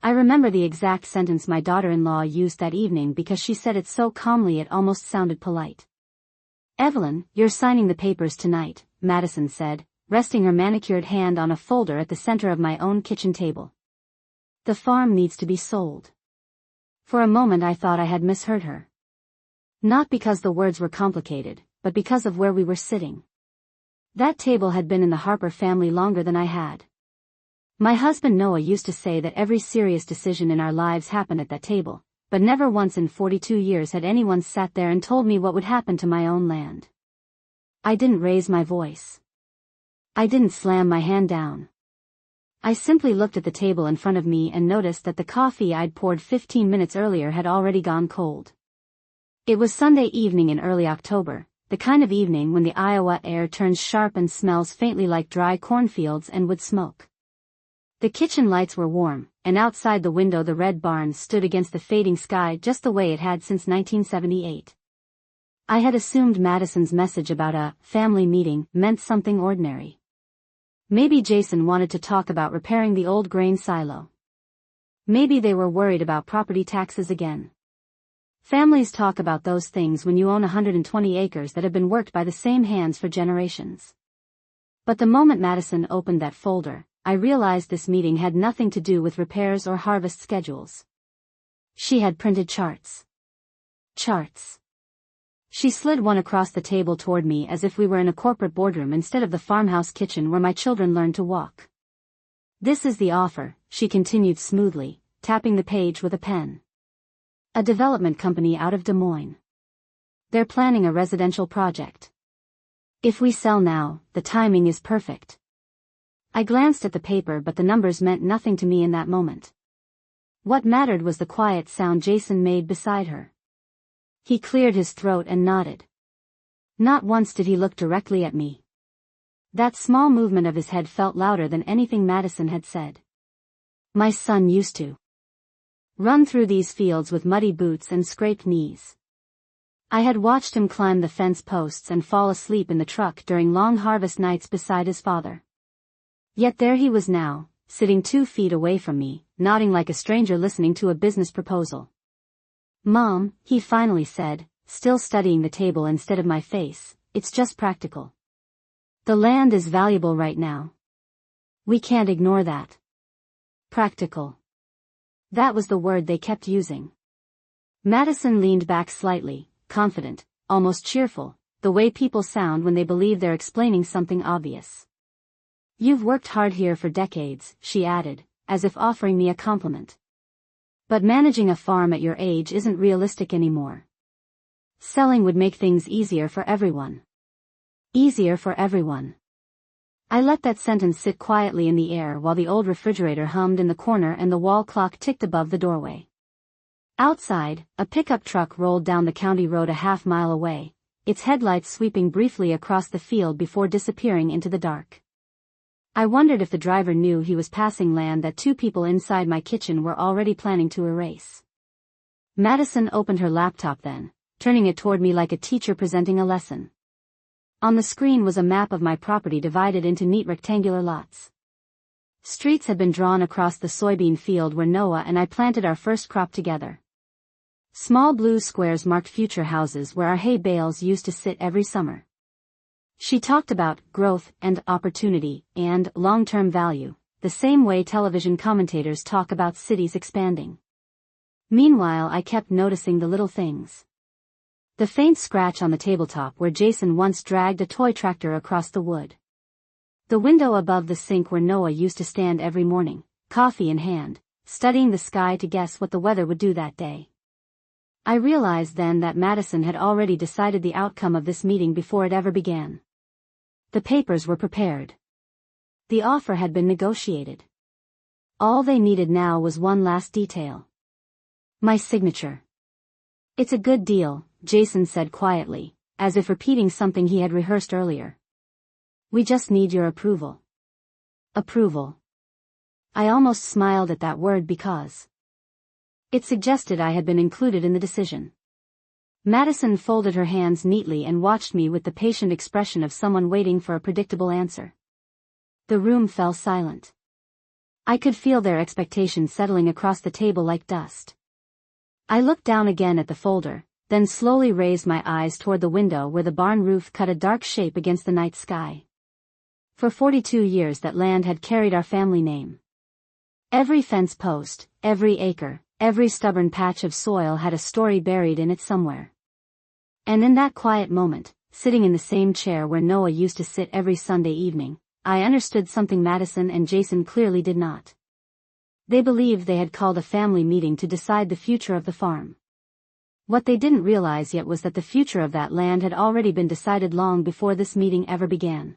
I remember the exact sentence my daughter-in-law used that evening because she said it so calmly it almost sounded polite. "Evelyn, you're signing the papers tonight," Madison said, resting her manicured hand on a folder at the center of my own kitchen table. "The farm needs to be sold." For a moment I thought I had misheard her. Not because the words were complicated, but because of where we were sitting. That table had been in the Harper family longer than I had. My husband Noah used to say that every serious decision in our lives happened at that table, but never once in 42 years had anyone sat there and told me what would happen to my own land. I didn't raise my voice. I didn't slam my hand down. I simply looked at the table in front of me and noticed that the coffee I'd poured 15 minutes earlier had already gone cold. It was Sunday evening in early October, the kind of evening when the Iowa air turns sharp and smells faintly like dry cornfields and wood smoke. The kitchen lights were warm, and outside the window the red barn stood against the fading sky just the way it had since 1978. I had assumed Madison's message about a family meeting meant something ordinary. Maybe Jason wanted to talk about repairing the old grain silo. Maybe they were worried about property taxes again. Families talk about those things when you own 120 acres that have been worked by the same hands for generations. But the moment Madison opened that folder, I realized this meeting had nothing to do with repairs or harvest schedules. She had printed charts. Charts. She slid one across the table toward me as if we were in a corporate boardroom instead of the farmhouse kitchen where my children learned to walk. "This is the offer," she continued smoothly, tapping the page with a pen. "A development company out of Des Moines. They're planning a residential project. If we sell now, the timing is perfect." I glanced at the paper, but the numbers meant nothing to me in that moment. What mattered was the quiet sound Jason made beside her. He cleared his throat and nodded. Not once did he look directly at me. That small movement of his head felt louder than anything Madison had said. "My son used to run through these fields with muddy boots and scraped knees. I had watched him climb the fence posts and fall asleep in the truck during long harvest nights beside his father. Yet there he was now, sitting 2 feet away from me, nodding like a stranger listening to a business proposal. "Mom," he finally said, still studying the table instead of my face, "it's just practical. The land is valuable right now. We can't ignore that." Practical. That was the word they kept using. Madison leaned back slightly, confident, almost cheerful, the way people sound when they believe they're explaining something obvious. "You've worked hard here for decades," she added, as if offering me a compliment. "But managing a farm at your age isn't realistic anymore. Selling would make things easier for everyone." Easier for everyone. I let that sentence sit quietly in the air while the old refrigerator hummed in the corner and the wall clock ticked above the doorway. Outside, a pickup truck rolled down the county road a half-mile away, its headlights sweeping briefly across the field before disappearing into the dark. I wondered if the driver knew he was passing land that 2 people inside my kitchen were already planning to erase. Madison opened her laptop then, turning it toward me like a teacher presenting a lesson. On the screen was a map of my property divided into neat rectangular lots. Streets had been drawn across the soybean field where Noah and I planted our first crop together. Small blue squares marked future houses where our hay bales used to sit every summer. She talked about growth and opportunity and long-term value, the same way television commentators talk about cities expanding. Meanwhile, I kept noticing the little things. The faint scratch on the tabletop where Jason once dragged a toy tractor across the wood. The window above the sink where Noah used to stand every morning, coffee in hand, studying the sky to guess what the weather would do that day. I realized then that Madison had already decided the outcome of this meeting before it ever began. The papers were prepared. The offer had been negotiated. All they needed now was one last detail. My signature. "It's a good deal," Jason said quietly, as if repeating something he had rehearsed earlier. "We just need your approval." Approval. I almost smiled at that word because it suggested I had been included in the decision. Madison folded her hands neatly and watched me with the patient expression of someone waiting for a predictable answer. The room fell silent. I could feel their expectation settling across the table like dust. I looked down again at the folder, then slowly raised my eyes toward the window where the barn roof cut a dark shape against the night sky. For 42 years that land had carried our family name. Every fence post, every acre, every stubborn patch of soil had a story buried in it somewhere. And in that quiet moment, sitting in the same chair where Noah used to sit every Sunday evening, I understood something Madison and Jason clearly did not. They believed they had called a family meeting to decide the future of the farm. What they didn't realize yet was that the future of that land had already been decided long before this meeting ever began.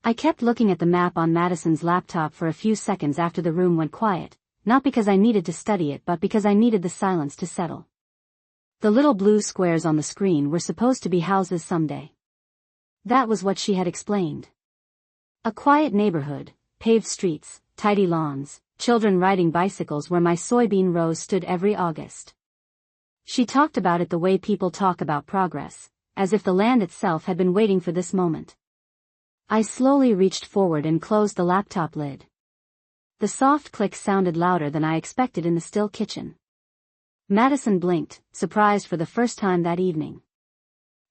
I kept looking at the map on Madison's laptop for a few seconds after the room went quiet, not because I needed to study it but because I needed the silence to settle. The little blue squares on the screen were supposed to be houses someday. That was what she had explained. A quiet neighborhood, paved streets, tidy lawns, children riding bicycles where my soybean rows stood every August. She talked about it the way people talk about progress, as if the land itself had been waiting for this moment. I slowly reached forward and closed the laptop lid. The soft click sounded louder than I expected in the still kitchen. Madison blinked, surprised for the first time that evening.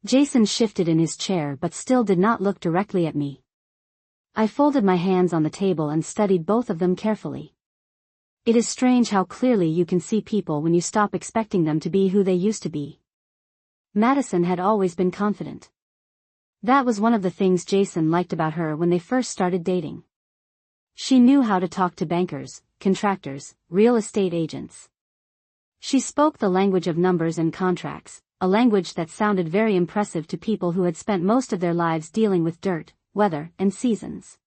Jason shifted in his chair but still did not look directly at me. I folded my hands on the table and studied both of them carefully. It is strange how clearly you can see people when you stop expecting them to be who they used to be. Madison had always been confident. That was one of the things Jason liked about her when they first started dating. She knew how to talk to bankers, contractors, real estate agents. She spoke the language of numbers and contracts, a language that sounded very impressive to people who had spent most of their lives dealing with dirt, weather, and seasons.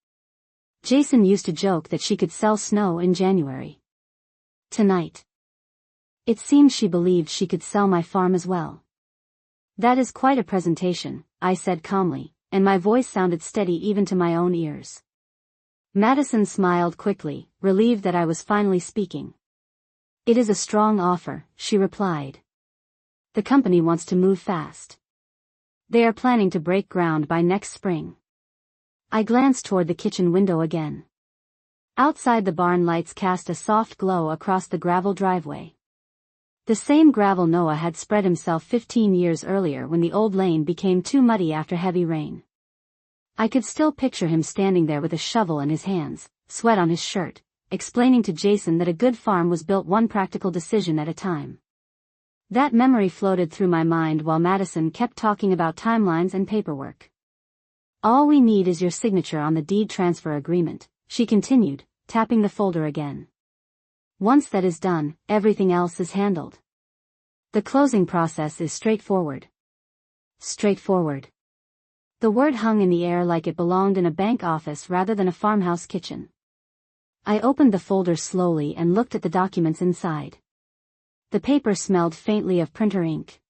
Jason used to joke that she could sell snow in January. Tonight. It seemed she believed she could sell my farm as well. That is quite a presentation, I said calmly, and my voice sounded steady even to my own ears. Madison smiled quickly, relieved that I was finally speaking. It is a strong offer, she replied. The company wants to move fast. They are planning to break ground by next spring. I glanced toward the kitchen window again. Outside the barn lights cast a soft glow across the gravel driveway. The same gravel Noah had spread himself 15 years earlier when the old lane became too muddy after heavy rain. I could still picture him standing there with a shovel in his hands, sweat on his shirt, explaining to Jason that a good farm was built one practical decision at a time. That memory floated through my mind while Madison kept talking about timelines and paperwork. All we need is your signature on the deed transfer agreement, she continued, tapping the folder again. Once that is done, everything else is handled. The closing process is straightforward. Straightforward. The word hung in the air like it belonged in a bank office rather than a farmhouse kitchen. I opened the folder slowly and looked at the documents inside. The paper smelled faintly of printer ink.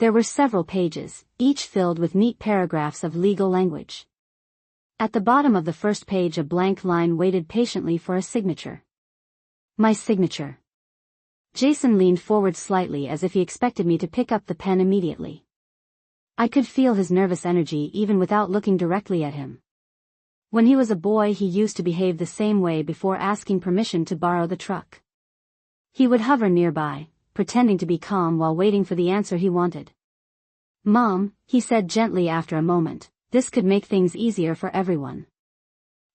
There were several pages, each filled with neat paragraphs of legal language. At the bottom of the first page a blank line waited patiently for a signature. My signature. Jason leaned forward slightly as if he expected me to pick up the pen immediately. I could feel his nervous energy even without looking directly at him. When he was a boy he used to behave the same way before asking permission to borrow the truck. He would hover nearby, pretending to be calm while waiting for the answer he wanted. Mom, he said gently after a moment, this could make things easier for everyone.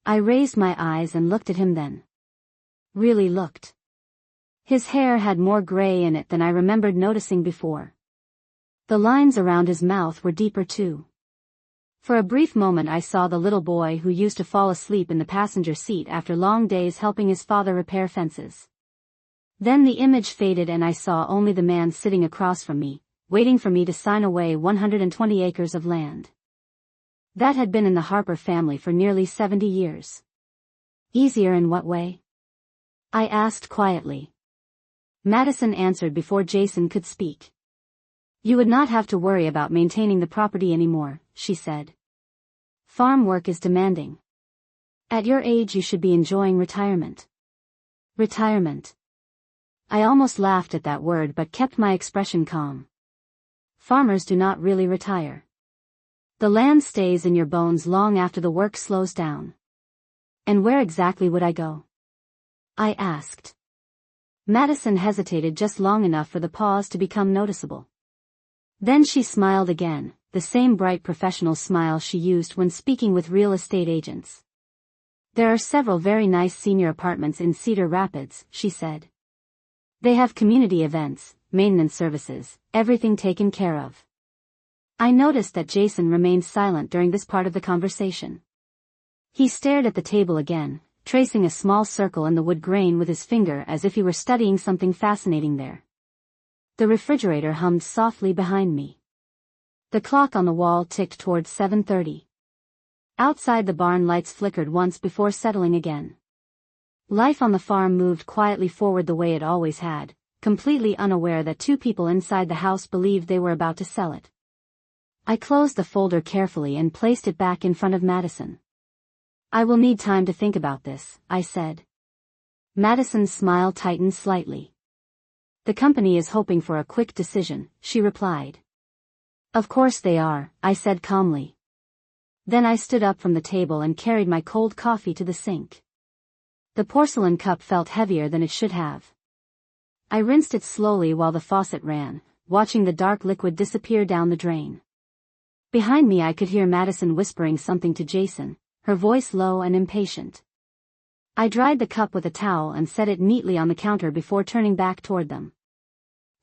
I raised my eyes and looked at him then. Really looked. His hair had more gray in it than I remembered noticing before. The lines around his mouth were deeper too. For a brief moment I saw the little boy who used to fall asleep in the passenger seat after long days helping his father repair fences. Then the image faded and I saw only the man sitting across from me, waiting for me to sign away 120 acres of land. That had been in the Harper family for nearly 70 years. Easier in what way? I asked quietly. Madison answered before Jason could speak. You would not have to worry about maintaining the property anymore, she said. Farm work is demanding. At your age you should be enjoying retirement. Retirement. I almost laughed at that word but kept my expression calm. Farmers do not really retire. The land stays in your bones long after the work slows down. And where exactly would I go? I asked. Madison hesitated just long enough for the pause to become noticeable. Then she smiled again, the same bright professional smile she used when speaking with real estate agents. There are several very nice senior apartments in Cedar Rapids, she said. They have community events, maintenance services, everything taken care of. I noticed that Jason remained silent during this part of the conversation. He stared at the table again, tracing a small circle in the wood grain with his finger as if he were studying something fascinating there. The refrigerator hummed softly behind me. The clock on the wall ticked towards 7:30. Outside the barn lights flickered once before settling again. Life on the farm moved quietly forward the way it always had, completely unaware that two people inside the house believed they were about to sell it. I closed the folder carefully and placed it back in front of Madison. I will need time to think about this, I said. Madison's smile tightened slightly. The company is hoping for a quick decision, she replied. Of course they are, I said calmly. Then I stood up from the table and carried my cold coffee to the sink. The porcelain cup felt heavier than it should have. I rinsed it slowly while the faucet ran, watching the dark liquid disappear down the drain. Behind me I could hear Madison whispering something to Jason, her voice low and impatient. I dried the cup with a towel and set it neatly on the counter before turning back toward them.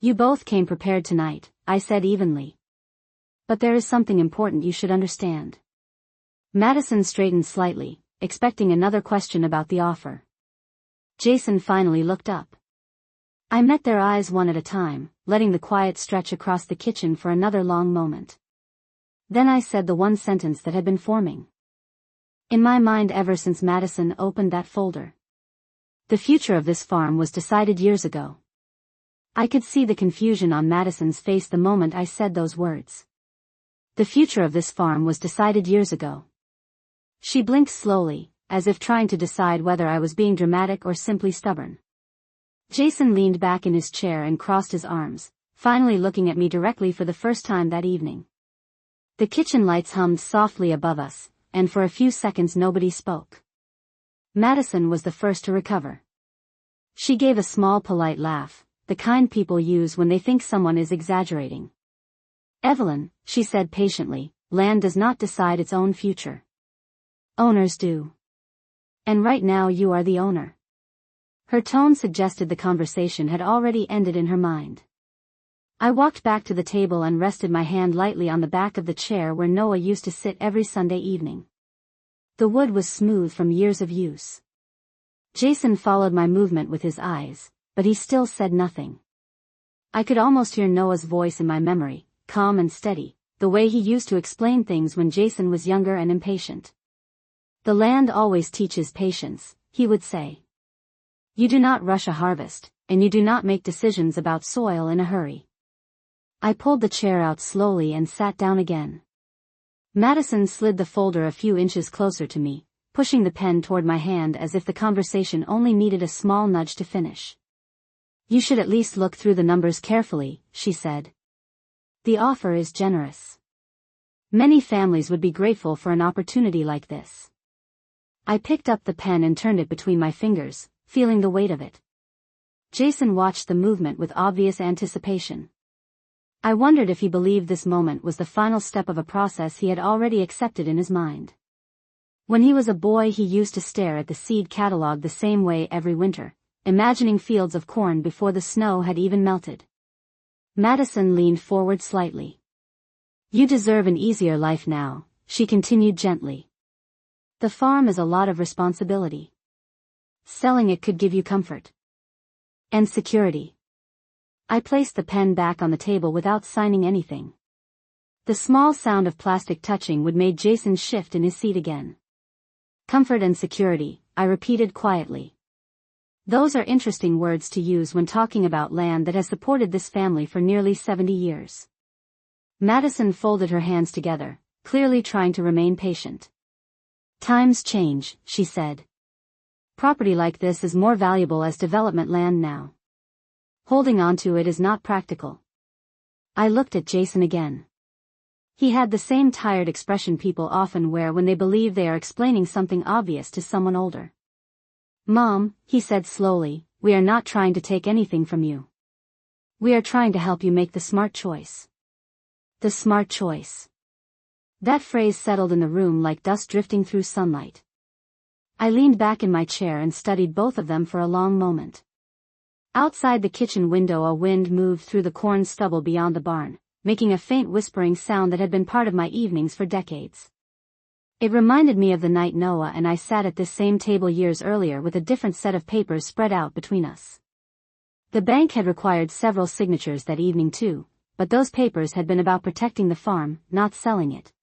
You both came prepared tonight, I said evenly. But there is something important you should understand. Madison straightened slightly, expecting another question about the offer. Jason finally looked up. I met their eyes one at a time, letting the quiet stretch across the kitchen for another long moment. Then I said the one sentence that had been forming in my mind ever since Madison opened that folder. The future of this farm was decided years ago. I could see the confusion on Madison's face the moment I said those words. The future of this farm was decided years ago. She blinked slowly, as if trying to decide whether I was being dramatic or simply stubborn. Jason leaned back in his chair and crossed his arms, finally looking at me directly for the first time that evening. The kitchen lights hummed softly above us, and for a few seconds nobody spoke. Madison was the first to recover. She gave a small polite laugh, the kind people use when they think someone is exaggerating. Evelyn, she said patiently, land does not decide its own future. Owners do. And right now you are the owner. Her tone suggested the conversation had already ended in her mind. I walked back to the table and rested my hand lightly on the back of the chair where Noah used to sit every Sunday evening. The wood was smooth from years of use. Jason followed my movement with his eyes, but he still said nothing. I could almost hear Noah's voice in my memory, calm and steady, the way he used to explain things when Jason was younger and impatient. The land always teaches patience, he would say. You do not rush a harvest, and you do not make decisions about soil in a hurry. I pulled the chair out slowly and sat down again. Madison slid the folder a few inches closer to me, pushing the pen toward my hand as if the conversation only needed a small nudge to finish. You should at least look through the numbers carefully, she said. The offer is generous. Many families would be grateful for an opportunity like this. I picked up the pen and turned it between my fingers, feeling the weight of it. Jason watched the movement with obvious anticipation. I wondered if he believed this moment was the final step of a process he had already accepted in his mind. When he was a boy he used to stare at the seed catalog the same way every winter, imagining fields of corn before the snow had even melted. Madison leaned forward slightly. You deserve an easier life now, she continued gently. The farm is a lot of responsibility. Selling it could give you comfort. And security. I placed the pen back on the table without signing anything. The small sound of plastic touching would make Jason shift in his seat again. Comfort and security, I repeated quietly. Those are interesting words to use when talking about land that has supported this family for nearly 70 years. Madison folded her hands together, clearly trying to remain patient. Times change, she said. Property like this is more valuable as development land now. Holding on to it is not practical. I looked at Jason again. He had the same tired expression people often wear when they believe they are explaining something obvious to someone older. Mom, he said slowly, we are not trying to take anything from you. We are trying to help you make the smart choice. The smart choice. That phrase settled in the room like dust drifting through sunlight. I leaned back in my chair and studied both of them for a long moment. Outside the kitchen window a wind moved through the corn stubble beyond the barn, making a faint whispering sound that had been part of my evenings for decades. It reminded me of the night Noah and I sat at this same table years earlier with a different set of papers spread out between us. The bank had required several signatures that evening too, but those papers had been about protecting the farm, not selling it.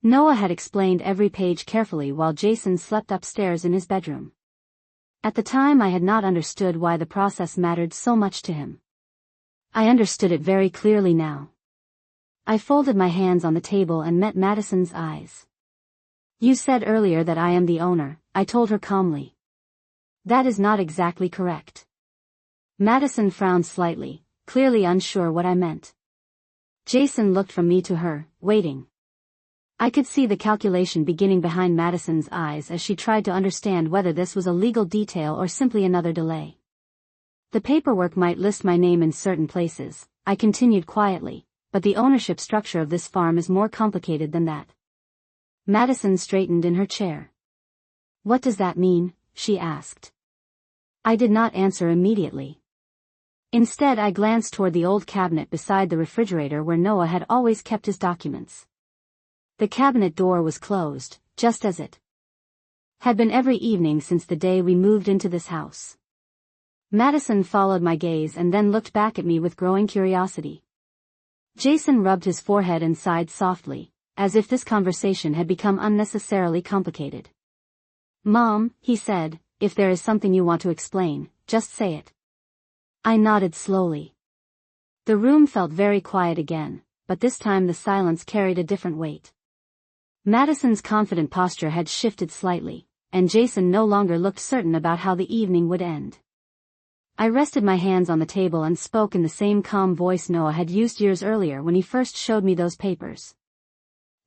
Noah had explained every page carefully while Jason slept upstairs in his bedroom. At the time I had not understood why the process mattered so much to him. I understood it very clearly now. I folded my hands on the table and met Madison's eyes. You said earlier that I am the owner, I told her calmly. That is not exactly correct. Madison frowned slightly, clearly unsure what I meant. Jason looked from me to her, waiting. I could see the calculation beginning behind Madison's eyes as she tried to understand whether this was a legal detail or simply another delay. The paperwork might list my name in certain places, I continued quietly, but the ownership structure of this farm is more complicated than that. Madison straightened in her chair. What does that mean? She asked. I did not answer immediately. Instead I glanced toward the old cabinet beside the refrigerator where Noah had always kept his documents. The cabinet door was closed, just as it had been every evening since the day we moved into this house. Madison followed my gaze and then looked back at me with growing curiosity. Jason rubbed his forehead and sighed softly, as if this conversation had become unnecessarily complicated. Mom, he said, if there is something you want to explain, just say it. I nodded slowly. The room felt very quiet again, but this time the silence carried a different weight. Madison's confident posture had shifted slightly, and Jason no longer looked certain about how the evening would end. I rested my hands on the table and spoke in the same calm voice Noah had used years earlier when he first showed me those papers.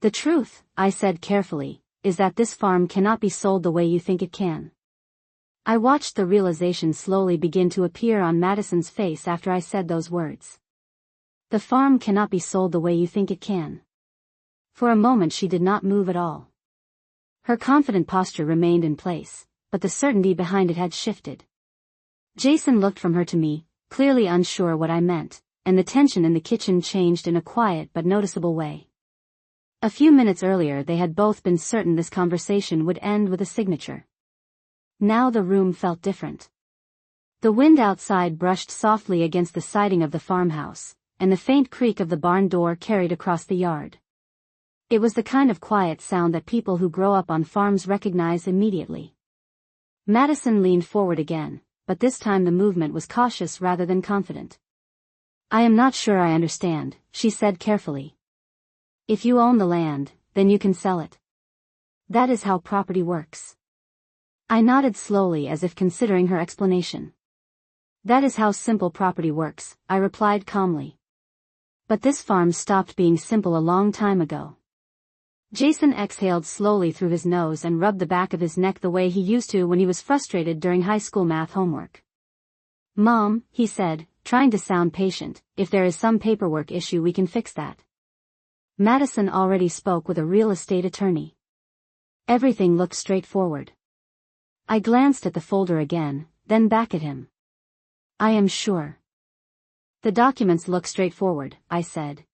The truth, I said carefully, is that this farm cannot be sold the way you think it can. I watched the realization slowly begin to appear on Madison's face after I said those words. The farm cannot be sold the way you think it can. For a moment she did not move at all. Her confident posture remained in place, but the certainty behind it had shifted. Jason looked from her to me, clearly unsure what I meant, and the tension in the kitchen changed in a quiet but noticeable way. A few minutes earlier they had both been certain this conversation would end with a signature. Now the room felt different. The wind outside brushed softly against the siding of the farmhouse, and the faint creak of the barn door carried across the yard. It was the kind of quiet sound that people who grow up on farms recognize immediately. Madison leaned forward again, but this time the movement was cautious rather than confident. I am not sure I understand, she said carefully. If you own the land, then you can sell it. That is how property works. I nodded slowly as if considering her explanation. That is how simple property works, I replied calmly. But this farm stopped being simple a long time ago. Jason exhaled slowly through his nose and rubbed the back of his neck the way he used to when he was frustrated during high school math homework. Mom, he said, trying to sound patient, if there is some paperwork issue we can fix that. Madison already spoke with a real estate attorney. Everything looked straightforward. I glanced at the folder again, then back at him. I am sure. The documents look straightforward, I said.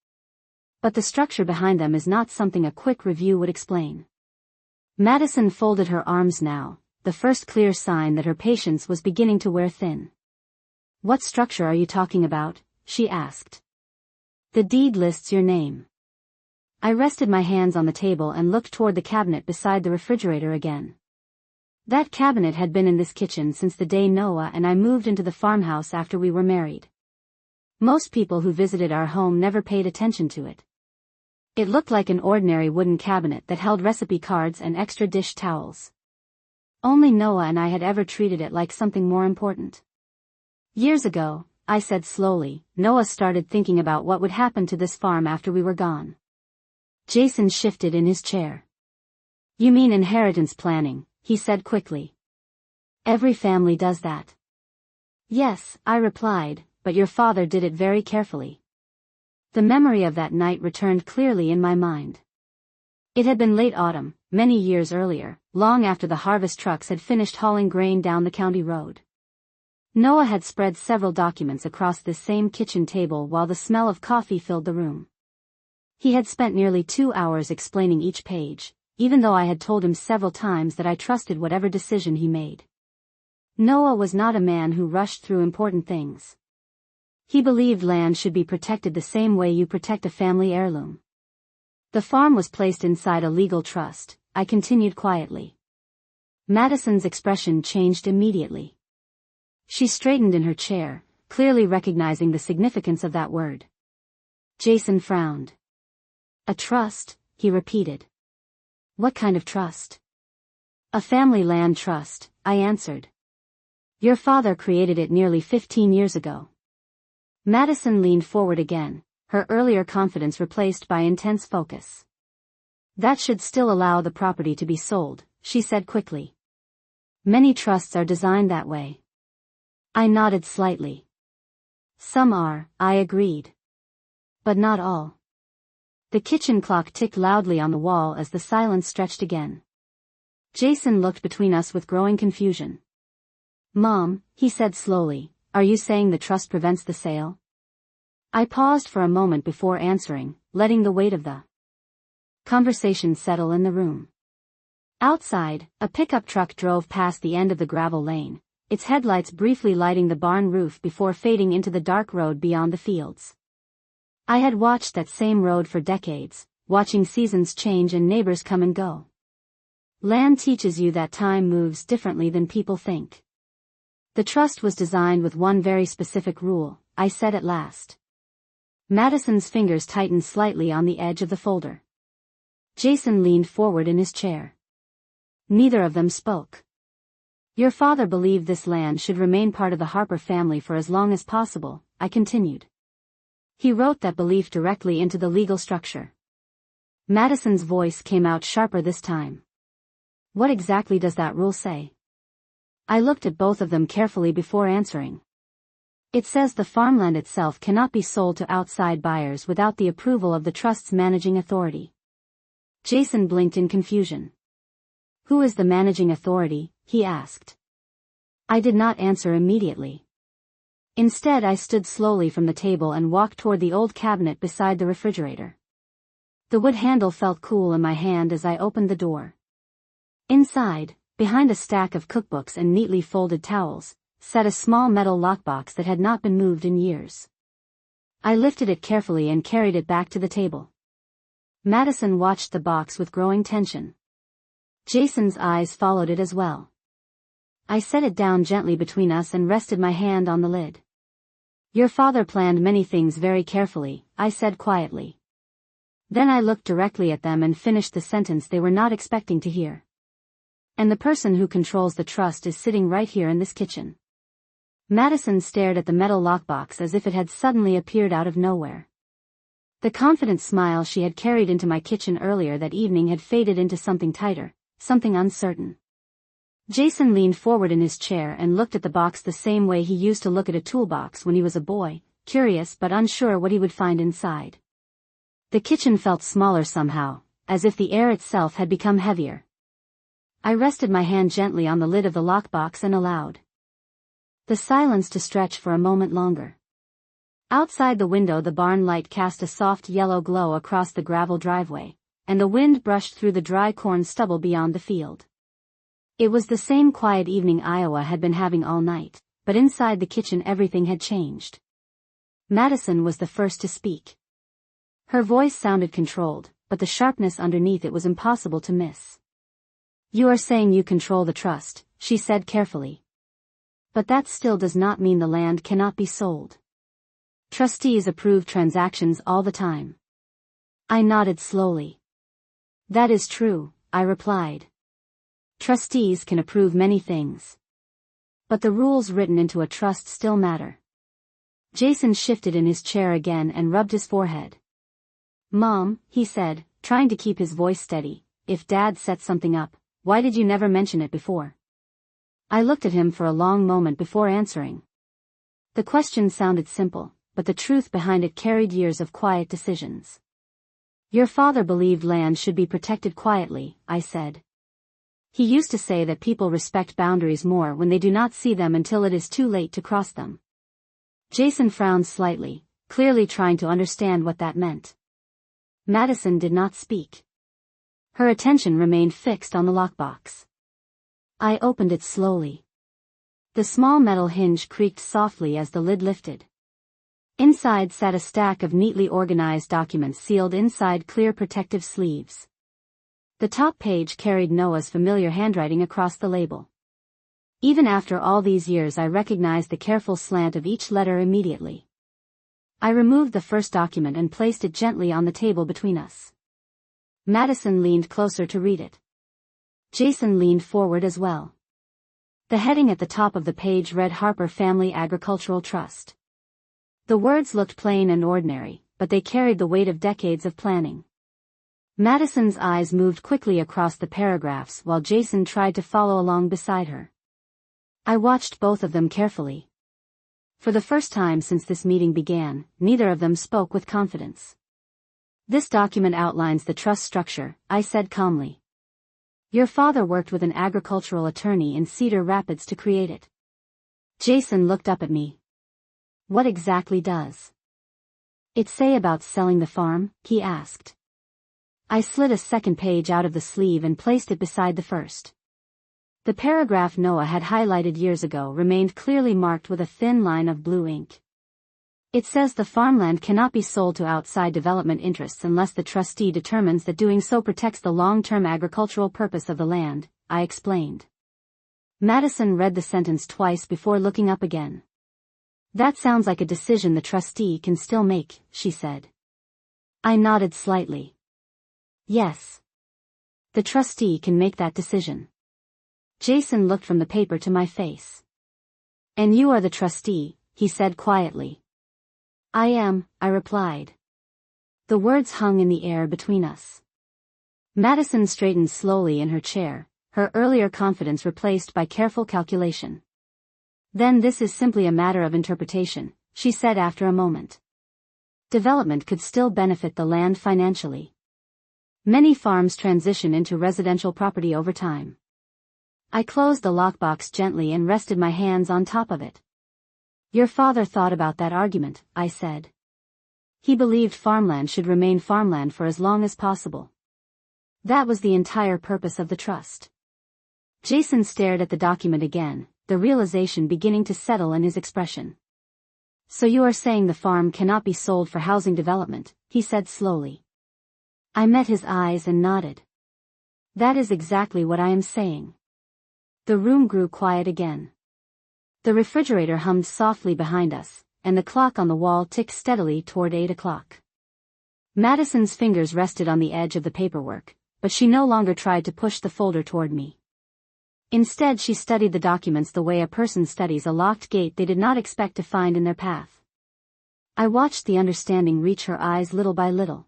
But the structure behind them is not something a quick review would explain. Madison folded her arms now, the first clear sign that her patience was beginning to wear thin. What structure are you talking about? She asked. The deed lists your name. I rested my hands on the table and looked toward the cabinet beside the refrigerator again. That cabinet had been in this kitchen since the day Noah and I moved into the farmhouse after we were married. Most people who visited our home never paid attention to it. It looked like an ordinary wooden cabinet that held recipe cards and extra dish towels. Only Noah and I had ever treated it like something more important. Years ago, I said slowly, Noah started thinking about what would happen to this farm after we were gone. Jason shifted in his chair. You mean inheritance planning, he said quickly. Every family does that. Yes, I replied, but your father did it very carefully. The memory of that night returned clearly in my mind. It had been late autumn, many years earlier, long after the harvest trucks had finished hauling grain down the county road. Noah had spread several documents across this same kitchen table while the smell of coffee filled the room. He had spent nearly 2 hours explaining each page, even though I had told him several times that I trusted whatever decision he made. Noah was not a man who rushed through important things. He believed land should be protected the same way you protect a family heirloom. The farm was placed inside a legal trust, I continued quietly. Madison's expression changed immediately. She straightened in her chair, clearly recognizing the significance of that word. Jason frowned. A trust, he repeated. What kind of trust? A family land trust, I answered. Your father created it nearly 15 years ago. Madison leaned forward again, her earlier confidence replaced by intense focus. That should still allow the property to be sold, she said quickly. Many trusts are designed that way. I nodded slightly. Some are, I agreed. But not all. The kitchen clock ticked loudly on the wall as the silence stretched again. Jason looked between us with growing confusion. Mom, he said slowly, are you saying the trust prevents the sale? I paused for a moment before answering, letting the weight of the conversation settle in the room. Outside, a pickup truck drove past the end of the gravel lane, its headlights briefly lighting the barn roof before fading into the dark road beyond the fields. I had watched that same road for decades, watching seasons change and neighbors come and go. Land teaches you that time moves differently than people think. The trust was designed with one very specific rule, I said at last. Madison's fingers tightened slightly on the edge of the folder. Jason leaned forward in his chair. Neither of them spoke. Your father believed this land should remain part of the Harper family for as long as possible, I continued. He wrote that belief directly into the legal structure. Madison's voice came out sharper this time. What exactly does that rule say? I looked at both of them carefully before answering. It says the farmland itself cannot be sold to outside buyers without the approval of the trust's managing authority. Jason blinked in confusion. Who is the managing authority? He asked. I did not answer immediately. Instead, I stood slowly from the table and walked toward the old cabinet beside the refrigerator. The wood handle felt cool in my hand as I opened the door. Inside, behind a stack of cookbooks and neatly folded towels, sat a small metal lockbox that had not been moved in years. I lifted it carefully and carried it back to the table. Madison watched the box with growing tension. Jason's eyes followed it as well. I set it down gently between us and rested my hand on the lid. Your father planned many things very carefully, I said quietly. Then I looked directly at them and finished the sentence they were not expecting to hear. And the person who controls the trust is sitting right here in this kitchen. Madison stared at the metal lockbox as if it had suddenly appeared out of nowhere. The confident smile she had carried into my kitchen earlier that evening had faded into something tighter, something uncertain. Jason leaned forward in his chair and looked at the box the same way he used to look at a toolbox when he was a boy, curious but unsure what he would find inside. The kitchen felt smaller somehow, as if the air itself had become heavier. I rested my hand gently on the lid of the lockbox and allowed the silence to stretch for a moment longer. Outside the window, the barn light cast a soft yellow glow across the gravel driveway, and the wind brushed through the dry corn stubble beyond the field. It was the same quiet evening Iowa had been having all night, but inside the kitchen everything had changed. Madison was the first to speak. Her voice sounded controlled, but the sharpness underneath it was impossible to miss. You are saying you control the trust, she said carefully. But that still does not mean the land cannot be sold. Trustees approve transactions all the time. I nodded slowly. That is true, I replied. Trustees can approve many things. But the rules written into a trust still matter. Jason shifted in his chair again and rubbed his forehead. Mom, he said, trying to keep his voice steady, if Dad set something up, why did you never mention it before? I looked at him for a long moment before answering. The question sounded simple, but the truth behind it carried years of quiet decisions. Your father believed land should be protected quietly, I said. He used to say that people respect boundaries more when they do not see them until it is too late to cross them. Jason frowned slightly, clearly trying to understand what that meant. Madison did not speak. Her attention remained fixed on the lockbox. I opened it slowly. The small metal hinge creaked softly as the lid lifted. Inside sat a stack of neatly organized documents sealed inside clear protective sleeves. The top page carried Noah's familiar handwriting across the label. Even after all these years, I recognized the careful slant of each letter immediately. I removed the first document and placed it gently on the table between us. Madison leaned closer to read it. Jason leaned forward as well. The heading at the top of the page read Harper Family Agricultural Trust. The words looked plain and ordinary, but they carried the weight of decades of planning. Madison's eyes moved quickly across the paragraphs while Jason tried to follow along beside her. I watched both of them carefully. For the first time since this meeting began, neither of them spoke with confidence. This document outlines the trust structure, I said calmly. Your father worked with an agricultural attorney in Cedar Rapids to create it. Jason looked up at me. What exactly does it say about selling the farm? He asked. I slid a second page out of the sleeve and placed it beside the first. The paragraph Noah had highlighted years ago remained clearly marked with a thin line of blue ink. It says the farmland cannot be sold to outside development interests unless the trustee determines that doing so protects the long-term agricultural purpose of the land, I explained. Madison read the sentence twice before looking up again. That sounds like a decision the trustee can still make, she said. I nodded slightly. Yes. The trustee can make that decision. Jason looked from the paper to my face. And you are the trustee, he said quietly. I am, I replied. The words hung in the air between us. Madison straightened slowly in her chair, her earlier confidence replaced by careful calculation. Then this is simply a matter of interpretation, she said after a moment. Development could still benefit the land financially. Many farms transition into residential property over time. I closed the lockbox gently and rested my hands on top of it. Your father thought about that argument, I said. He believed farmland should remain farmland for as long as possible. That was the entire purpose of the trust. Jason stared at the document again, the realization beginning to settle in his expression. So you are saying the farm cannot be sold for housing development, he said slowly. I met his eyes and nodded. That is exactly what I am saying. The room grew quiet again. The refrigerator hummed softly behind us, and the clock on the wall ticked steadily toward 8 o'clock. Madison's fingers rested on the edge of the paperwork, but she no longer tried to push the folder toward me. Instead, she studied the documents the way a person studies a locked gate they did not expect to find in their path. I watched the understanding reach her eyes little by little.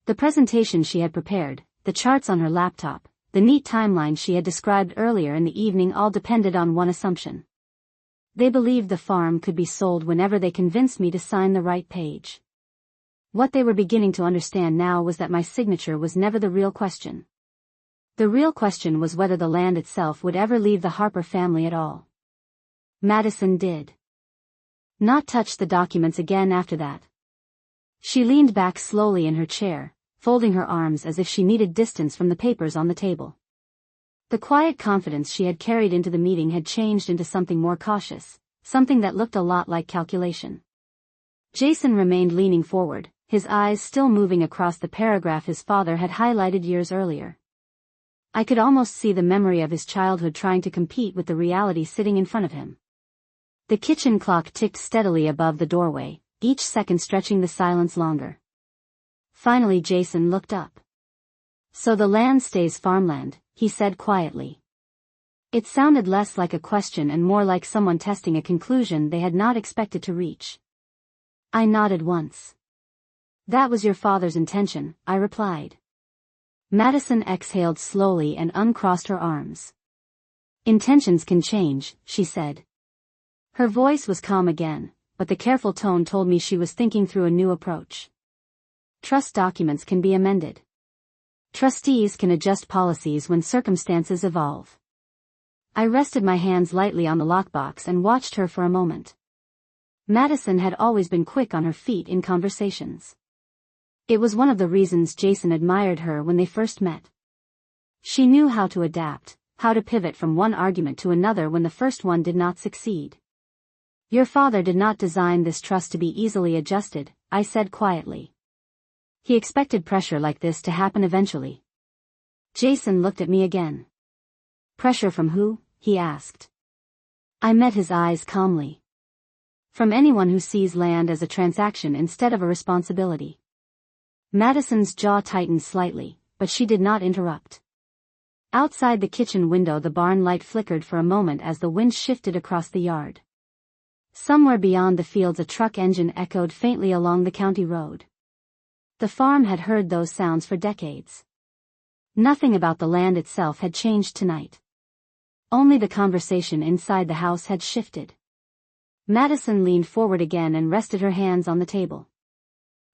The presentation she had prepared, the charts on her laptop, the neat timeline she had described earlier in the evening all depended on one assumption. They believed the farm could be sold whenever they convinced me to sign the right page. What they were beginning to understand now was that my signature was never the real question. The real question was whether the land itself would ever leave the Harper family at all. Madison did not touch the documents again after that. She leaned back slowly in her chair, folding her arms as if she needed distance from the papers on the table. The quiet confidence she had carried into the meeting had changed into something more cautious, something that looked a lot like calculation. Jason remained leaning forward, his eyes still moving across the paragraph his father had highlighted years earlier. I could almost see the memory of his childhood trying to compete with the reality sitting in front of him. The kitchen clock ticked steadily above the doorway, each second stretching the silence longer. Finally Jason looked up. So the land stays farmland, he said quietly. It sounded less like a question and more like someone testing a conclusion they had not expected to reach. I nodded once. That was your father's intention, I replied. Madison exhaled slowly and uncrossed her arms. Intentions can change, she said. Her voice was calm again, but the careful tone told me she was thinking through a new approach. Trust documents can be amended. Trustees can adjust policies when circumstances evolve. I rested my hands lightly on the lockbox and watched her for a moment. Madison had always been quick on her feet in conversations. It was one of the reasons Jason admired her when they first met. She knew how to adapt, how to pivot from one argument to another when the first one did not succeed. Your father did not design this trust to be easily adjusted, I said quietly. He expected pressure like this to happen eventually. Jason looked at me again. Pressure from who? He asked. I met his eyes calmly. From anyone who sees land as a transaction instead of a responsibility. Madison's jaw tightened slightly, but she did not interrupt. Outside the kitchen window the barn light flickered for a moment as the wind shifted across the yard. Somewhere beyond the fields a truck engine echoed faintly along the county road. The farm had heard those sounds for decades. Nothing about the land itself had changed tonight. Only the conversation inside the house had shifted. Madison leaned forward again and rested her hands on the table.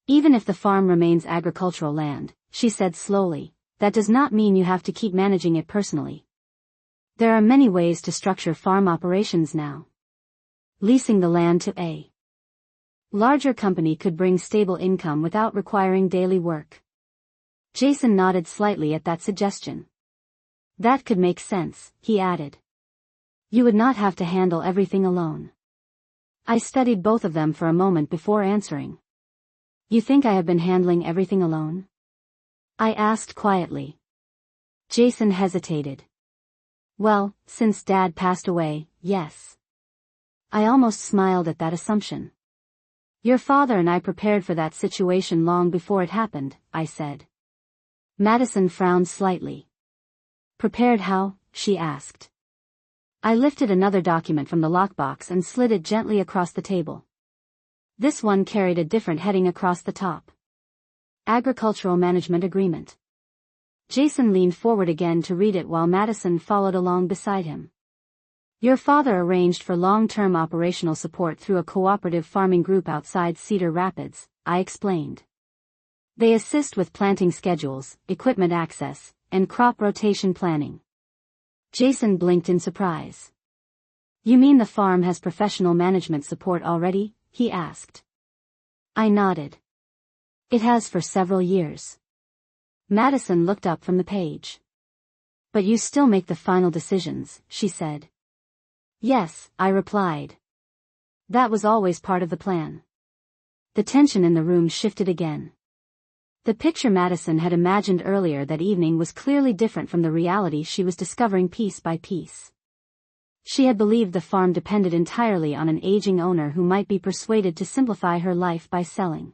Even if the farm remains agricultural land, she said slowly, that does not mean you have to keep managing it personally. There are many ways to structure farm operations now. Leasing the land to a larger company could bring stable income without requiring daily work. Jason nodded slightly at that suggestion. That could make sense, he added. You would not have to handle everything alone. I studied both of them for a moment before answering. You think I have been handling everything alone? I asked quietly. Jason hesitated. Well, since Dad passed away, yes. I almost smiled at that assumption. Your father and I prepared for that situation long before it happened, I said. Madison frowned slightly. Prepared how? She asked. I lifted another document from the lockbox and slid it gently across the table. This one carried a different heading across the top. Agricultural Management Agreement. Jason leaned forward again to read it while Madison followed along beside him. Your father arranged for long-term operational support through a cooperative farming group outside Cedar Rapids, I explained. They assist with planting schedules, equipment access, and crop rotation planning. Jason blinked in surprise. You mean the farm has professional management support already? He asked. I nodded. It has for several years. Madison looked up from the page. But you still make the final decisions, she said. Yes, I replied. That was always part of the plan. The tension in the room shifted again. The picture Madison had imagined earlier that evening was clearly different from the reality she was discovering piece by piece. She had believed the farm depended entirely on an aging owner who might be persuaded to simplify her life by selling.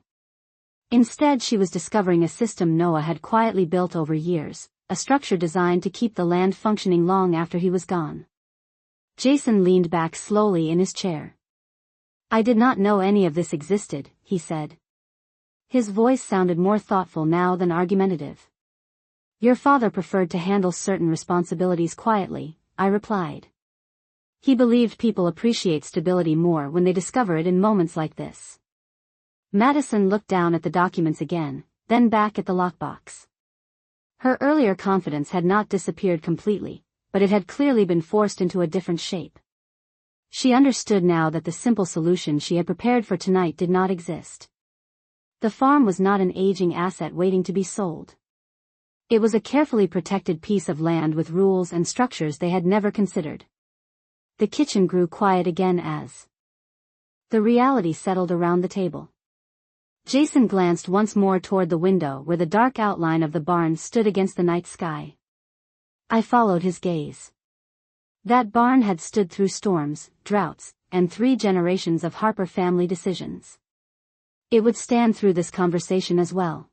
Instead, she was discovering a system Noah had quietly built over years, a structure designed to keep the land functioning long after he was gone. Jason leaned back slowly in his chair. I did not know any of this existed, he said. His voice sounded more thoughtful now than argumentative. Your father preferred to handle certain responsibilities quietly, I replied. He believed people appreciate stability more when they discover it in moments like this. Madison looked down at the documents again, then back at the lockbox. Her earlier confidence had not disappeared completely, but it had clearly been forced into a different shape. She understood now that the simple solution she had prepared for tonight did not exist. The farm was not an aging asset waiting to be sold. It was a carefully protected piece of land with rules and structures they had never considered. The kitchen grew quiet again as the reality settled around the table. Jason glanced once more toward the window where the dark outline of the barn stood against the night sky. I followed his gaze. That barn had stood through storms, droughts, and 3 generations of Harper family decisions. It would stand through this conversation as well.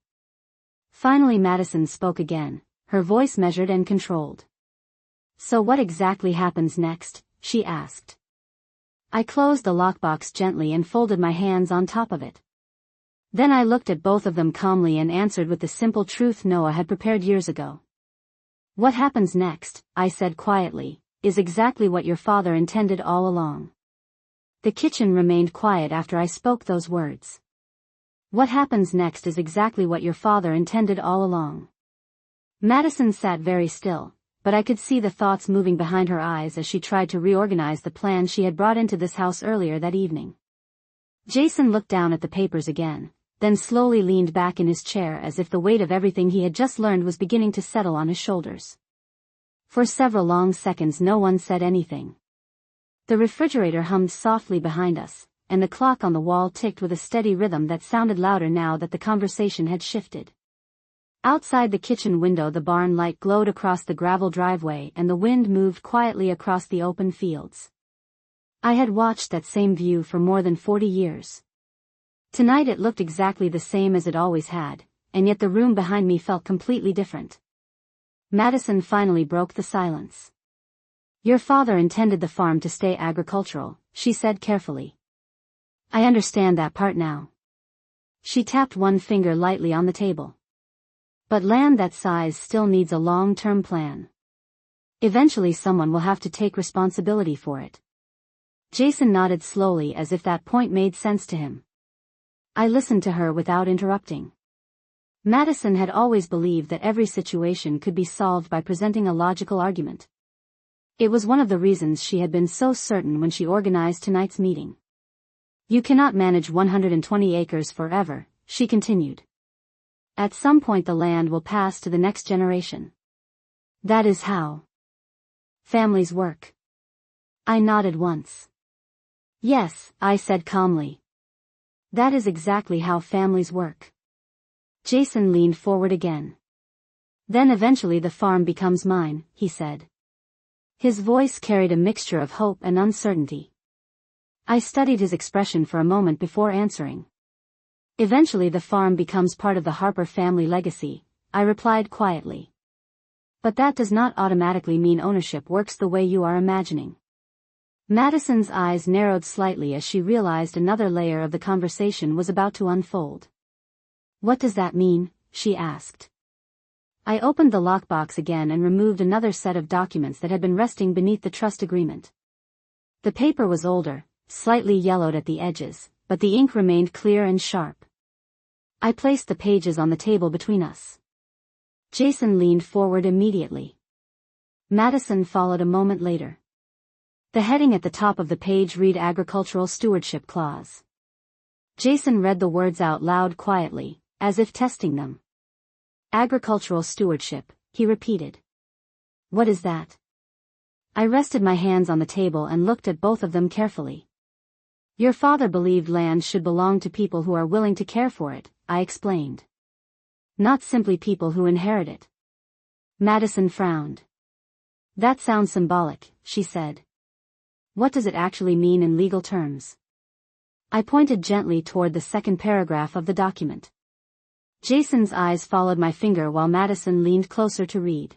Finally Madison spoke again, her voice measured and controlled. So what exactly happens next? She asked. I closed the lockbox gently and folded my hands on top of it. Then I looked at both of them calmly and answered with the simple truth Noah had prepared years ago. What happens next, I said quietly, is exactly what your father intended all along. The kitchen remained quiet after I spoke those words. What happens next is exactly what your father intended all along. Madison sat very still, but I could see the thoughts moving behind her eyes as she tried to reorganize the plan she had brought into this house earlier that evening. Jason looked down at the papers again, then slowly leaned back in his chair as if the weight of everything he had just learned was beginning to settle on his shoulders. For several long seconds no one said anything. The refrigerator hummed softly behind us, and the clock on the wall ticked with a steady rhythm that sounded louder now that the conversation had shifted. Outside the kitchen window the barn light glowed across the gravel driveway and the wind moved quietly across the open fields. I had watched that same view for more than 40 years. Tonight it looked exactly the same as it always had, and yet the room behind me felt completely different. Madison finally broke the silence. Your father intended the farm to stay agricultural, she said carefully. I understand that part now. She tapped one finger lightly on the table. But land that size still needs a long-term plan. Eventually someone will have to take responsibility for it. Jason nodded slowly as if that point made sense to him. I listened to her without interrupting. Madison had always believed that every situation could be solved by presenting a logical argument. It was one of the reasons she had been so certain when she organized tonight's meeting. You cannot manage 120 acres forever, she continued. At some point the land will pass to the next generation. That is how families work. I nodded once. Yes, I said calmly. That is exactly how families work. Jason leaned forward again. Then eventually the farm becomes mine, he said. His voice carried a mixture of hope and uncertainty. I studied his expression for a moment before answering. Eventually the farm becomes part of the Harper family legacy, I replied quietly. But that does not automatically mean ownership works the way you are imagining. Madison's eyes narrowed slightly as she realized another layer of the conversation was about to unfold. What does that mean? She asked. I opened the lockbox again and removed another set of documents that had been resting beneath the trust agreement. The paper was older, slightly yellowed at the edges, but the ink remained clear and sharp. I placed the pages on the table between us. Jason leaned forward immediately. Madison followed a moment later. The heading at the top of the page read Agricultural Stewardship Clause. Jason read the words out loud quietly, as if testing them. Agricultural stewardship, he repeated. What is that? I rested my hands on the table and looked at both of them carefully. Your father believed land should belong to people who are willing to care for it, I explained. Not simply people who inherit it. Madison frowned. That sounds symbolic, she said. What does it actually mean in legal terms? I pointed gently toward the second paragraph of the document. Jason's eyes followed my finger while Madison leaned closer to read.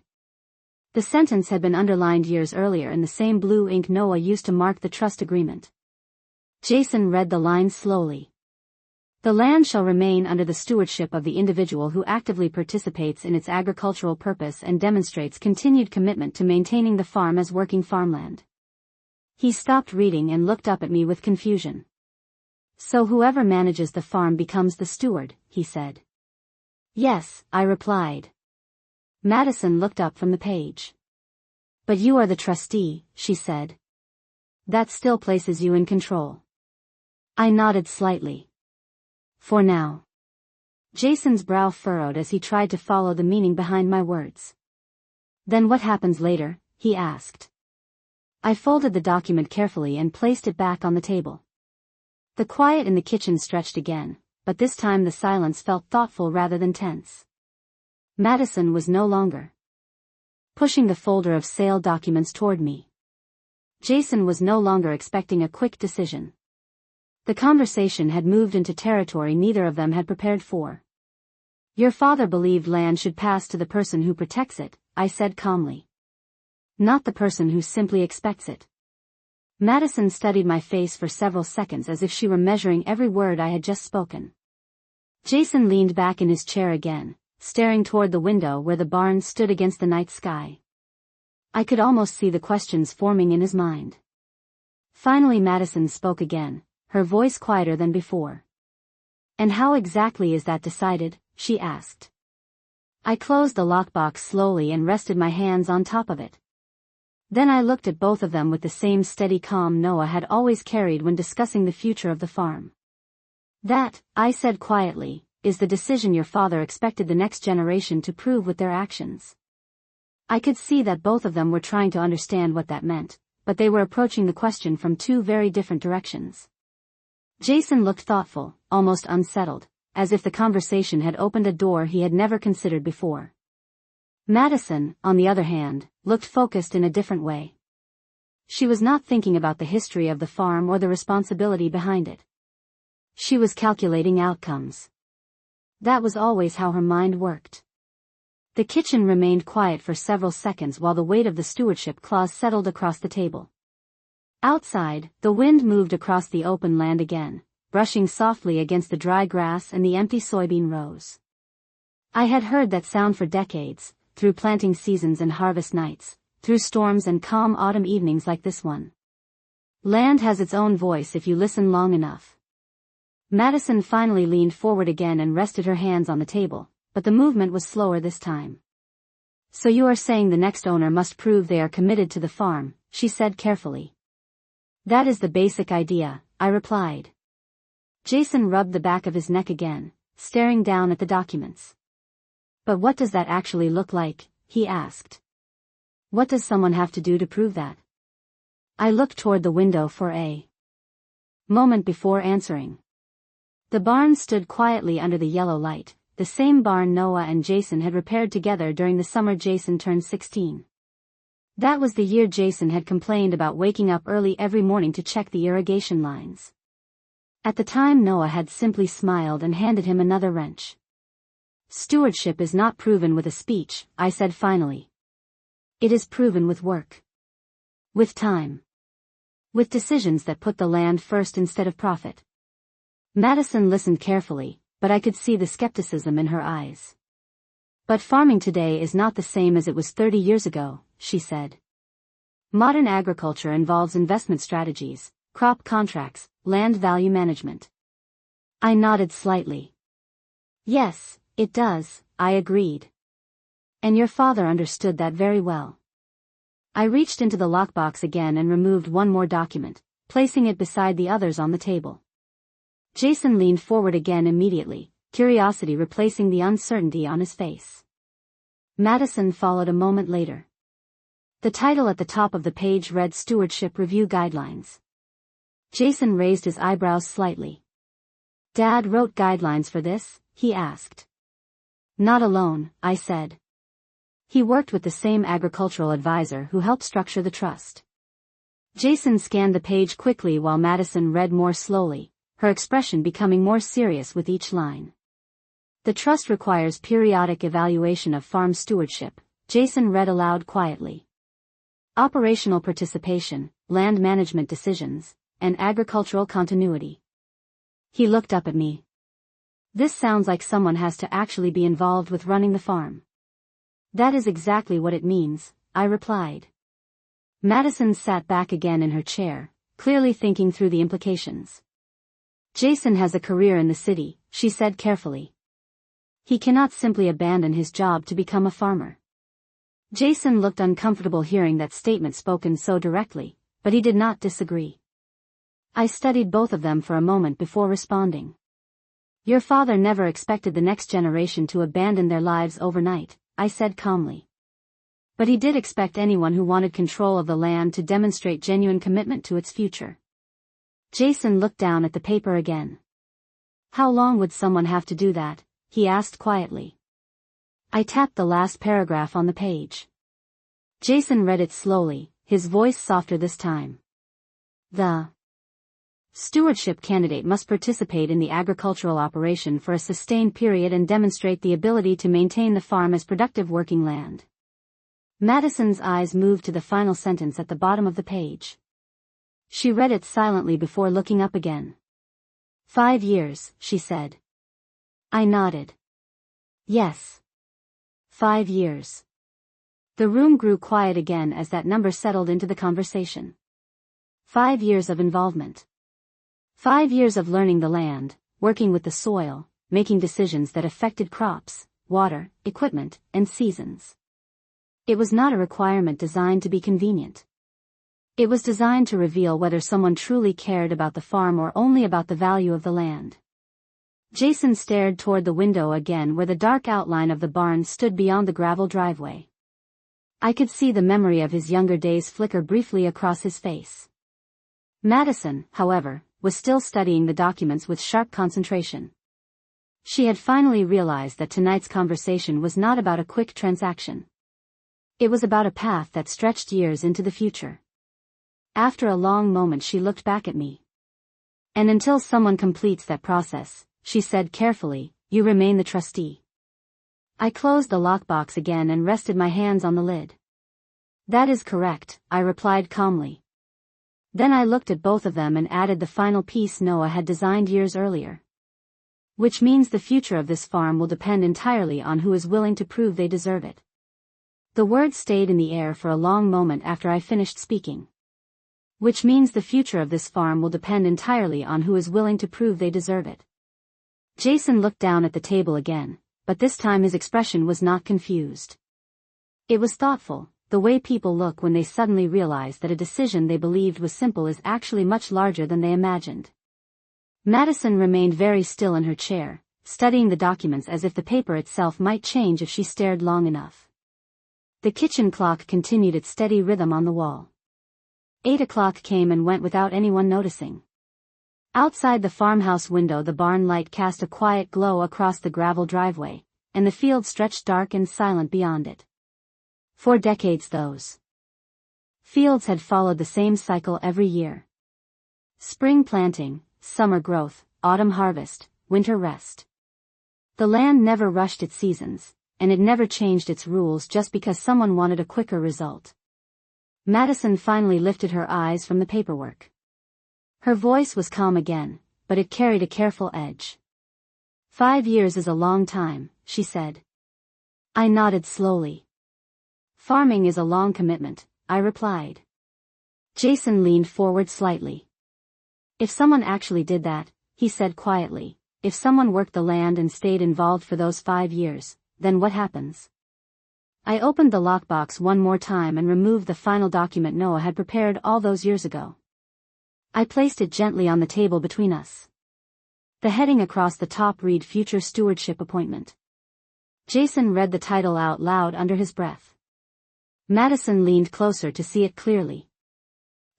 The sentence had been underlined years earlier in the same blue ink Noah used to mark the trust agreement. Jason read the line slowly. The land shall remain under the stewardship of the individual who actively participates in its agricultural purpose and demonstrates continued commitment to maintaining the farm as working farmland. He stopped reading and looked up at me with confusion. So whoever manages the farm becomes the steward, he said. Yes, I replied. Madison looked up from the page. But you are the trustee, she said. That still places you in control. I nodded slightly. For now. Jason's brow furrowed as he tried to follow the meaning behind my words. Then what happens later? He asked. I folded the document carefully and placed it back on the table. The quiet in the kitchen stretched again, but this time the silence felt thoughtful rather than tense. Madison was no longer pushing the folder of sale documents toward me. Jason was no longer expecting a quick decision. The conversation had moved into territory neither of them had prepared for. Your father believed land should pass to the person who protects it, I said calmly. Not the person who simply expects it. Madison studied my face for several seconds as if she were measuring every word I had just spoken. Jason leaned back in his chair again, staring toward the window where the barn stood against the night sky. I could almost see the questions forming in his mind. Finally Madison spoke again, her voice quieter than before. "And how exactly is that decided?" she asked. I closed the lockbox slowly and rested my hands on top of it. Then I looked at both of them with the same steady calm Noah had always carried when discussing the future of the farm. "That," I said quietly, "is the decision your father expected the next generation to prove with their actions." I could see that both of them were trying to understand what that meant, but they were approaching the question from two very different directions. Jason looked thoughtful, almost unsettled, as if the conversation had opened a door he had never considered before. Madison, on the other hand, looked focused in a different way. She was not thinking about the history of the farm or the responsibility behind it. She was calculating outcomes. That was always how her mind worked. The kitchen remained quiet for several seconds while the weight of the stewardship clause settled across the table. Outside, the wind moved across the open land again, brushing softly against the dry grass and the empty soybean rows. I had heard that sound for decades, through planting seasons and harvest nights, through storms and calm autumn evenings like this one. Land has its own voice if you listen long enough. Madison finally leaned forward again and rested her hands on the table, but the movement was slower this time. "So you are saying the next owner must prove they are committed to the farm," she said carefully. "That is the basic idea," I replied. Jason rubbed the back of his neck again, staring down at the documents. "But what does that actually look like?" he asked. "What does someone have to do to prove that?" I looked toward the window for a moment before answering. The barn stood quietly under the yellow light, the same barn Noah and Jason had repaired together during the summer Jason turned 16. That was the year Jason had complained about waking up early every morning to check the irrigation lines. At the time Noah had simply smiled and handed him another wrench. "Stewardship is not proven with a speech," I said finally. "It is proven with work. With time. With decisions that put the land first instead of profit." Madison listened carefully, but I could see the skepticism in her eyes. "But farming today is not the same as it was 30 years ago," she said. "Modern agriculture involves investment strategies, crop contracts, land value management." I nodded slightly. "Yes, it does," I agreed. "And your father understood that very well." I reached into the lockbox again and removed one more document, placing it beside the others on the table. Jason leaned forward again immediately, curiosity replacing the uncertainty on his face. Madison followed a moment later. The title at the top of the page read Stewardship Review Guidelines. Jason raised his eyebrows slightly. "Dad wrote guidelines for this?" he asked. "Not alone," I said. "He worked with the same agricultural advisor who helped structure the trust." Jason scanned the page quickly while Madison read more slowly, her expression becoming more serious with each line. "The trust requires periodic evaluation of farm stewardship," Jason read aloud quietly. "Operational participation, land management decisions, and agricultural continuity." He looked up at me. "This sounds like someone has to actually be involved with running the farm." "That is exactly what it means," I replied. Madison sat back again in her chair, clearly thinking through the implications. "Jason has a career in the city," she said carefully. "He cannot simply abandon his job to become a farmer." Jason looked uncomfortable hearing that statement spoken so directly, but he did not disagree. I studied both of them for a moment before responding. "Your father never expected the next generation to abandon their lives overnight," I said calmly. "But he did expect anyone who wanted control of the land to demonstrate genuine commitment to its future." Jason looked down at the paper again. "How long would someone have to do that?" he asked quietly. I tapped the last paragraph on the page. Jason read it slowly, his voice softer this time. "The stewardship candidate must participate in the agricultural operation for a sustained period and demonstrate the ability to maintain the farm as productive working land." Madison's eyes moved to the final sentence at the bottom of the page. She read it silently before looking up again. 5 years, she said. I nodded. Yes. 5 years. The room grew quiet again as that number settled into the conversation. 5 years of involvement. 5 years of learning the land, working with the soil, making decisions that affected crops, water, equipment, and seasons. It was not a requirement designed to be convenient. It was designed to reveal whether someone truly cared about the farm or only about the value of the land. Jason stared toward the window again where the dark outline of the barn stood beyond the gravel driveway. I could see the memory of his younger days flicker briefly across his face. Madison, however, was still studying the documents with sharp concentration. She had finally realized that tonight's conversation was not about a quick transaction. It was about a path that stretched years into the future. After a long moment she looked back at me. And until someone completes that process, she said carefully, you remain the trustee. I closed the lockbox again and rested my hands on the lid. That is correct, I replied calmly. Then I looked at both of them and added the final piece Noah had designed years earlier. Which means the future of this farm will depend entirely on who is willing to prove they deserve it. The words stayed in the air for a long moment after I finished speaking. Which means the future of this farm will depend entirely on who is willing to prove they deserve it. Jason looked down at the table again, but this time his expression was not confused. It was thoughtful, the way people look when they suddenly realize that a decision they believed was simple is actually much larger than they imagined. Madison remained very still in her chair, studying the documents as if the paper itself might change if she stared long enough. The kitchen clock continued its steady rhythm on the wall. 8 o'clock came and went without anyone noticing. Outside the farmhouse window the barn light cast a quiet glow across the gravel driveway, and the field stretched dark and silent beyond it. For decades those fields had followed the same cycle every year. Spring planting, summer growth, autumn harvest, winter rest. The land never rushed its seasons, and it never changed its rules just because someone wanted a quicker result. Madison finally lifted her eyes from the paperwork. Her voice was calm again, but it carried a careful edge. 5 years is a long time, she said. I nodded slowly. Farming is a long commitment, I replied. Jason leaned forward slightly. If someone actually did that, he said quietly, if someone worked the land and stayed involved for those 5 years, then what happens? I opened the lockbox one more time and removed the final document Noah had prepared all those years ago. I placed it gently on the table between us. The heading across the top read Future Stewardship Appointment. Jason read the title out loud under his breath. Madison leaned closer to see it clearly.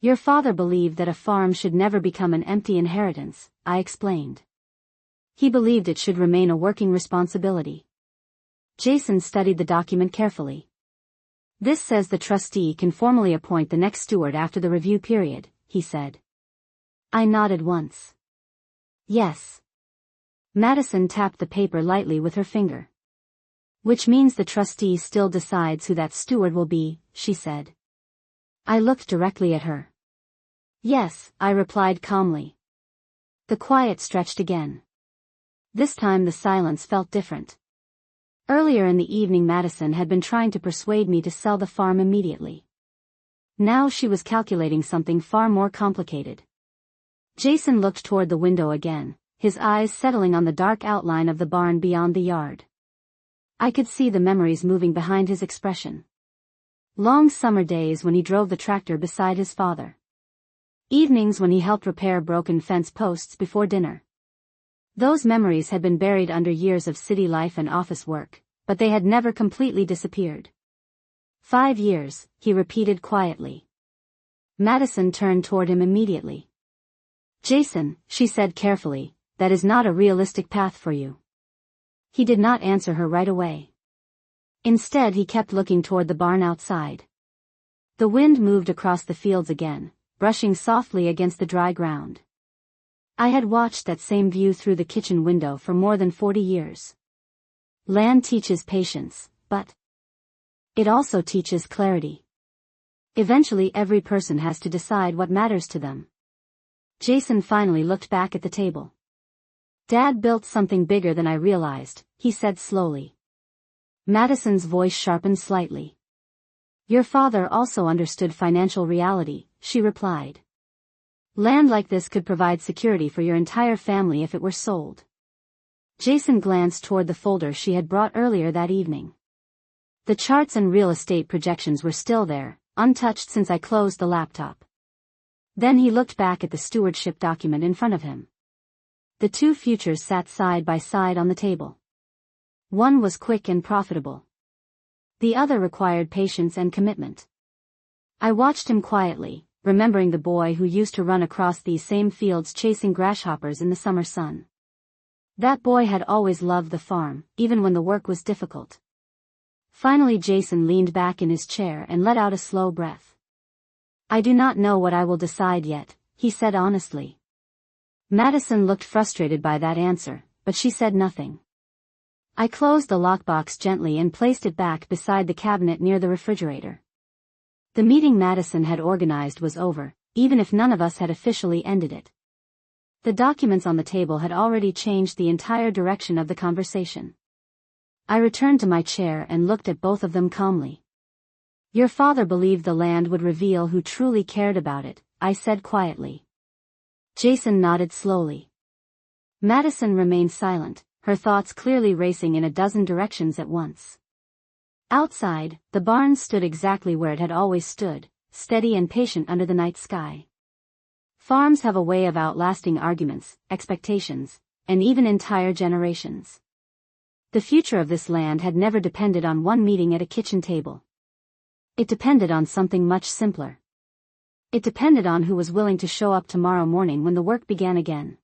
Your father believed that a farm should never become an empty inheritance, I explained. He believed it should remain a working responsibility. Jason studied the document carefully. This says the trustee can formally appoint the next steward after the review period, he said. I nodded once. Yes. Madison tapped the paper lightly with her finger. Which means the trustee still decides who that steward will be, she said. I looked directly at her. Yes, I replied calmly. The quiet stretched again. This time the silence felt different. Earlier in the evening Madison had been trying to persuade me to sell the farm immediately. Now she was calculating something far more complicated. Jason looked toward the window again, his eyes settling on the dark outline of the barn beyond the yard. I could see the memories moving behind his expression. Long summer days when he drove the tractor beside his father. Evenings when he helped repair broken fence posts before dinner. Those memories had been buried under years of city life and office work, but they had never completely disappeared. 5 years, he repeated quietly. Madison turned toward him immediately. Jason, she said carefully, that is not a realistic path for you. He did not answer her right away. Instead he kept looking toward the barn outside. The wind moved across the fields again, brushing softly against the dry ground. I had watched that same view through the kitchen window for more than 40 years. Land teaches patience, but it also teaches clarity. Eventually every person has to decide what matters to them. Jason finally looked back at the table. Dad built something bigger than I realized, he said slowly. Madison's voice sharpened slightly. Your father also understood financial reality, she replied. Land like this could provide security for your entire family if it were sold. Jason glanced toward the folder she had brought earlier that evening. The charts and real estate projections were still there, untouched since I closed the laptop. Then he looked back at the stewardship document in front of him. The two futures sat side by side on the table. One was quick and profitable. The other required patience and commitment. I watched him quietly, remembering the boy who used to run across these same fields chasing grasshoppers in the summer sun. That boy had always loved the farm, even when the work was difficult. Finally Jason leaned back in his chair and let out a slow breath. I do not know what I will decide yet, he said honestly. Madison looked frustrated by that answer, but she said nothing. I closed the lockbox gently and placed it back beside the cabinet near the refrigerator. The meeting Madison had organized was over, even if none of us had officially ended it. The documents on the table had already changed the entire direction of the conversation. I returned to my chair and looked at both of them calmly. Your father believed the land would reveal who truly cared about it, I said quietly. Jason nodded slowly. Madison remained silent, her thoughts clearly racing in a dozen directions at once. Outside, the barn stood exactly where it had always stood, steady and patient under the night sky. Farms have a way of outlasting arguments, expectations, and even entire generations. The future of this land had never depended on one meeting at a kitchen table. It depended on something much simpler. It depended on who was willing to show up tomorrow morning when the work began again.